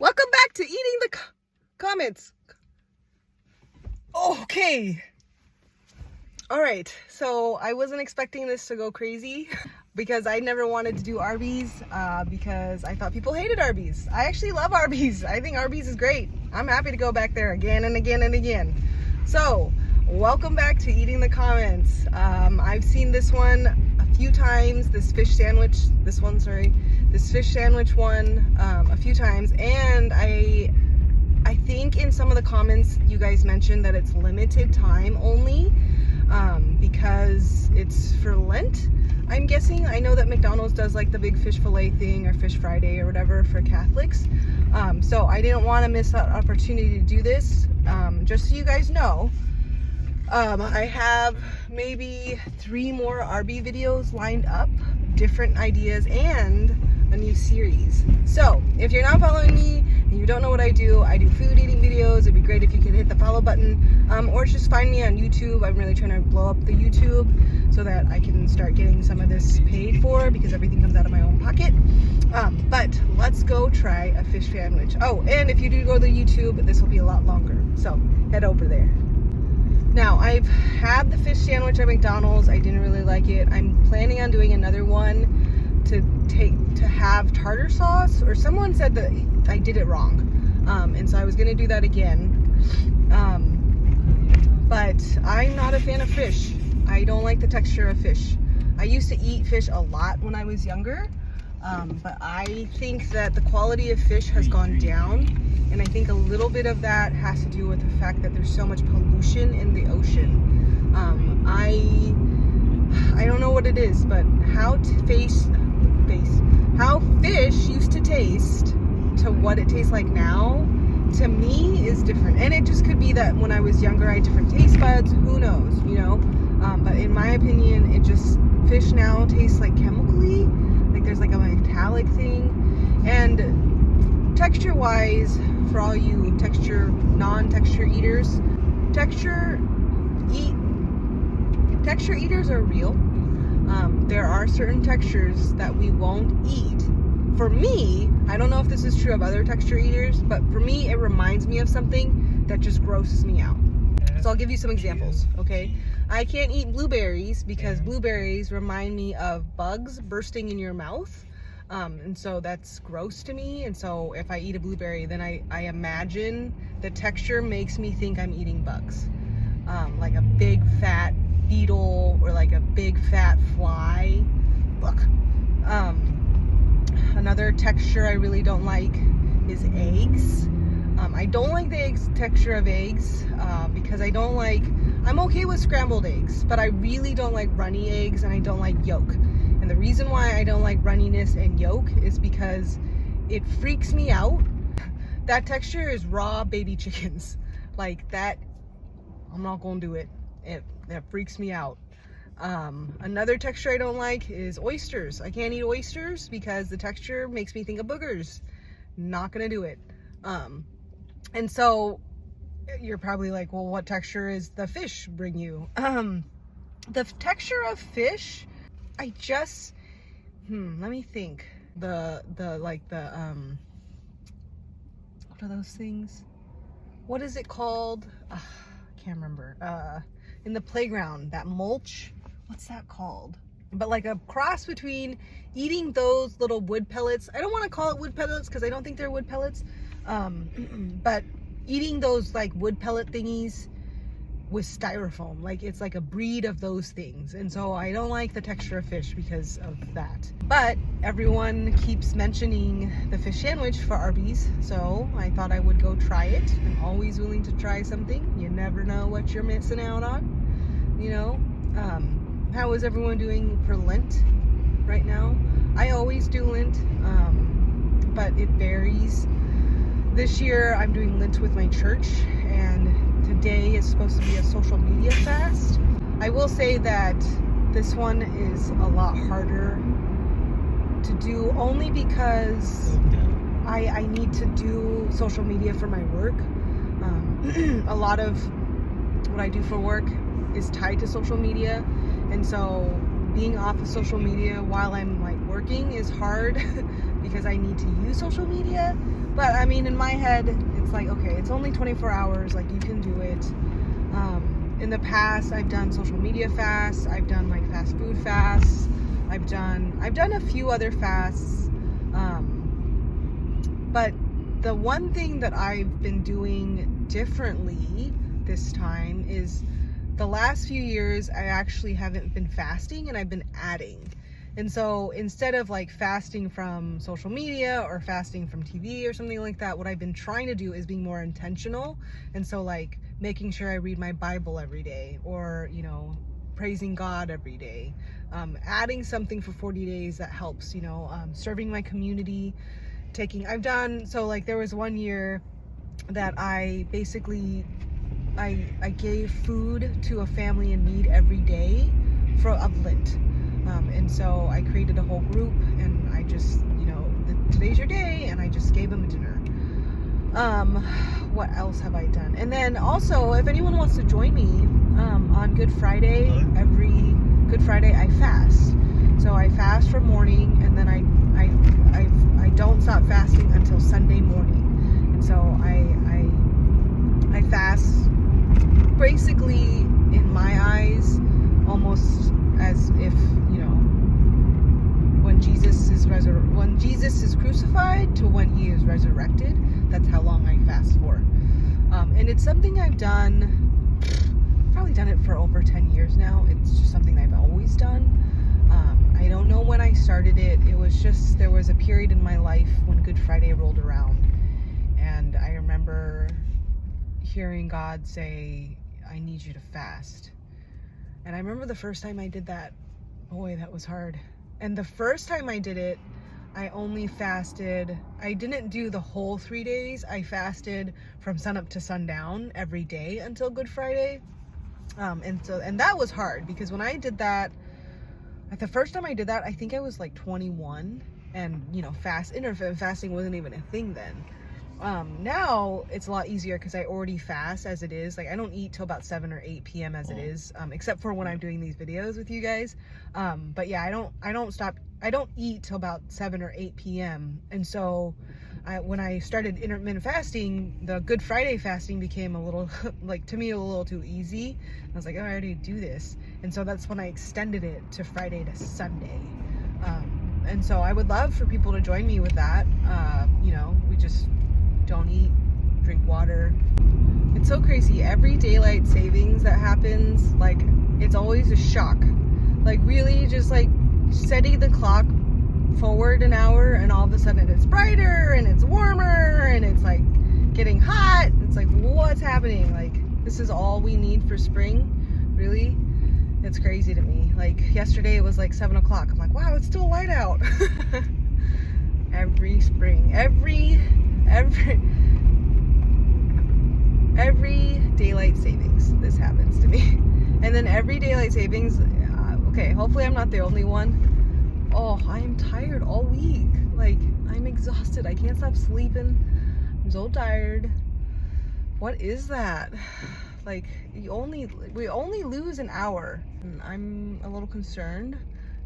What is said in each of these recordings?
Welcome back to Eating the Comments. Okay. All right. So I wasn't expecting this to go crazy because I never wanted to do Arby's because I thought people hated Arby's. I actually love Arby's. I think Arby's is great. I'm happy to go back there again and again and again. So welcome back to Eating the Comments. I've seen this one a few times, this fish sandwich one a few times, and I think in some of the comments you guys mentioned that it's limited time only because it's for Lent, I'm guessing. I know that McDonald's does like the big fish fillet thing or fish Friday or whatever for Catholics, so I didn't want to miss that opportunity to do this. Just so you guys know, I have maybe 3 more Arby videos lined up, different ideas, and a new series. So if you're not following me and you don't know what I do food eating videos. It'd be great if you could hit the follow button, or just find me on YouTube. I'm really trying to blow up the YouTube so that I can start getting some of this paid for, because everything comes out of my own pocket. But let's go try a fish sandwich. Oh, and if you do go to YouTube, this will be a lot longer, so head over there. Now, I've had the fish sandwich at McDonald's. I didn't really like it. I'm planning on doing another one to have tartar sauce, or someone said that I did it wrong, and so I was gonna do that again, but I'm not a fan of fish. I don't like the texture of fish. I used to eat fish a lot when I was younger, but I think that the quality of fish has gone down, and I think a little bit of that has to do with the fact that there's so much pollution in the ocean. I don't know what it is, but how fish used to taste to what it tastes like now, to me, is different. And it just could be that when I was younger I had different taste buds, who knows, you know. But in my opinion, fish now tastes like chemically, like there's like a metallic thing. And texture wise, for all you non-texture eaters, texture eaters are real. There are certain textures that we won't eat. For me, I don't know if this is true of other texture eaters, but for me, it reminds me of something that just grosses me out. So I'll give you some examples, okay? I can't eat blueberries because blueberries remind me of bugs bursting in your mouth. And so that's gross to me. And so if I eat a blueberry, then I imagine the texture makes me think I'm eating bugs. Like a big fat beetle or like a big fat fly. Look. Another texture I really don't like is eggs. I don't like the texture of eggs because I'm okay with scrambled eggs, but I really don't like runny eggs, and I don't like yolk. And the reason why I don't like runniness and yolk is because it freaks me out. That texture is raw baby chickens. Like that, I'm not gonna do it. That freaks me out. Another texture I don't like is oysters. I can't eat oysters because the texture makes me think of boogers. Not gonna do it. And so you're probably like, well, what texture is the fish bring you? The texture of fish, I just, let me think. What are those things? What is it called? I can't remember. In the playground, that mulch, what's that called? But like a cross between eating those little wood pellets. I don't want to call it wood pellets because I don't think they're wood pellets. But eating those like wood pellet thingies with styrofoam, like it's like a breed of those things. And so I don't like the texture of fish because of that. But everyone keeps mentioning the fish sandwich for Arby's, so I thought I would go try it. I'm always willing to try something. You never know what you're missing out on, you know. How is everyone doing for Lent right now? I always do Lent, but it varies. This year I'm doing Lent with my church, and today is supposed to be a social media fast. I will say that this one is a lot harder to do, only because I need to do social media for my work. A lot of what I do for work is tied to social media, and so being off of social media while I'm like working is hard because I need to use social media. But I mean, in my head, it's like, okay, it's only 24 hours, like you can do it. In the past, I've done social media fasts, I've done like fast food fasts, I've done a few other fasts. But the one thing that I've been doing differently this time is the last few years I actually haven't been fasting, and I've been adding. And so instead of like fasting from social media or fasting from TV or something like that, what I've been trying to do is being more intentional. And so like making sure I read my Bible every day, or, you know, praising God every day, adding something for 40 days that helps, you know, serving my community, so like there was one year that I basically, I gave food to a family in need every day of Lent. And so I created a whole group, and I just, you know, today's your day, and I just gave them a dinner. What else have I done? And then also, if anyone wants to join me on Good Friday, every Good Friday I fast. So I fast from morning, and then I don't stop fasting until Sunday morning. And so I fast basically, in my eyes, almost as if, you know, when Jesus is crucified to when he is resurrected, that's how long I fast for. And it's something I've probably done it for over 10 years now. It's just something I've always done. I don't know when I started it. It was just, there was a period in my life when Good Friday rolled around, and I remember hearing God say, I need you to fast. And I remember the first time I did that, boy, that was hard. And the first time I did it, I only fasted, I didn't do the whole 3 days. I fasted from sunup to sundown every day until Good Friday. And that was hard, because when I did that, the first time I did that, I think I was like 21, and, you know, intermittent fasting wasn't even a thing then. Now it's a lot easier because I already fast as it is. Like, I don't eat till about 7 or 8 p.m. as it is, except for when I'm doing these videos with you guys. But yeah, I don't eat till about 7 or 8 p.m. And so when I started intermittent fasting, the Good Friday fasting became a little, like, to me, a little too easy. I was like, oh, I already do this. And so that's when I extended it to Friday to Sunday. And so I would love for people to join me with that. You know, we just don't eat, drink water. It's so crazy. Every daylight savings that happens, like, it's always a shock. Like, really just like setting the clock forward an hour, and all of a sudden it's brighter and it's warmer and it's like getting hot. It's like, what's happening? Like, this is all we need for spring? Really? It's crazy to me. Like, yesterday it was like 7 o'clock. I'm like, wow, it's still light out. Every spring, every daylight savings, this happens to me. And then every daylight savings, okay, hopefully I'm not the only one. Oh, I am tired all week. Like, I'm exhausted. I can't stop sleeping. I'm so tired. What is that? Like, we only lose an hour. And I'm a little concerned.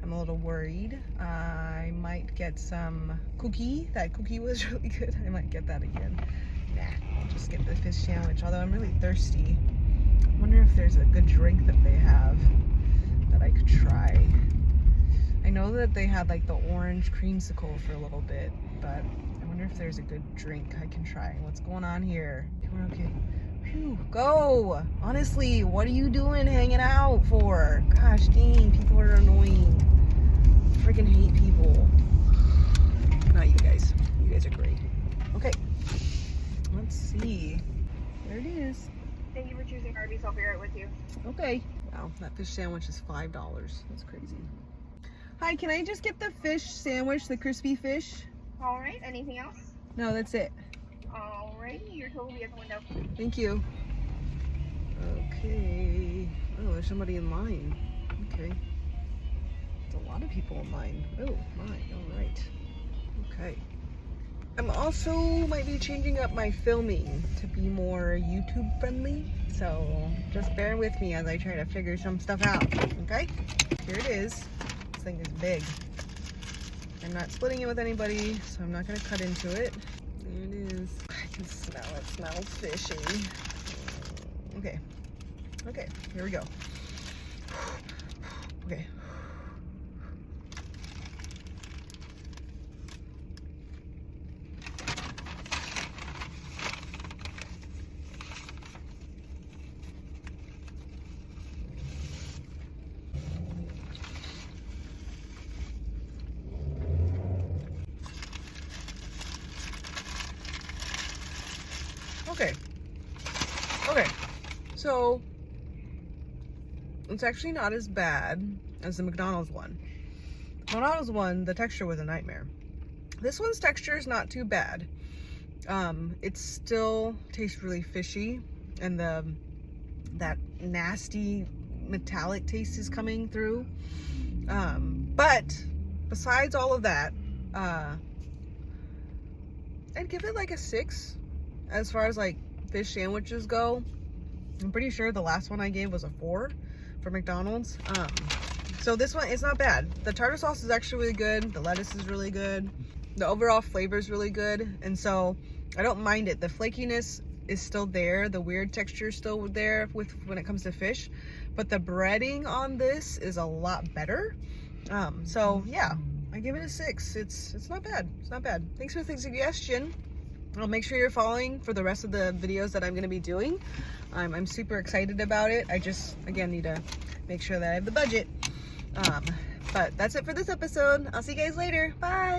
I'm a little worried. I might get some cookie. That cookie was really good. I might get that again. Nah, I'll just get the fish sandwich. Although I'm really thirsty. I wonder if there's a good drink that they have that I could try. I know that they had like the orange creamsicle for a little bit, but I wonder if there's a good drink I can try. What's going on here? We're okay. Phew, go! Honestly, what are you doing hanging out for? Gosh dang, people are annoying. I freaking hate people. Not you guys. You guys are great. Okay. Let's see. There it is. Thank you for choosing Arby's. I'll be right with you. Okay. Wow, that fish sandwich is $5. That's crazy. Hi, can I just get the fish sandwich, the crispy fish? All right. Anything else? No, that's it. All right. Your total will be at the window. Thank you. Okay. Oh, there's somebody in line. Okay. There's a lot of people in line. Oh, my. All right. Okay. I'm also might be changing up my filming to be more YouTube friendly. So just bear with me as I try to figure some stuff out. Okay? Here it is. This thing is big. I'm not splitting it with anybody, so I'm not gonna cut into it. There it is. I can smell it. It smells fishy. Okay. Okay, here we go. Okay. Okay. Okay. So it's actually not as bad as the McDonald's one. The McDonald's one, the texture was a nightmare. This one's texture is not too bad. It still tastes really fishy, and that nasty metallic taste is coming through. But besides all of that, I'd give it like a 6 as far as like fish sandwiches go. I'm pretty sure the last one I gave was a 4 for McDonald's. So this one, it's not bad. The tartar sauce is actually really good. The lettuce is really good. The overall flavor is really good. And so I don't mind it. The flakiness is still there. The weird texture is still there when it comes to fish. But the breading on this is a lot better. So yeah, I give it a 6. It's not bad. It's not bad. Thanks for the suggestion. I'll make sure you're following for the rest of the videos that I'm going to be doing. I'm super excited about it. I just, again, need to make sure that I have the budget. But that's it for this episode. I'll see you guys later. Bye.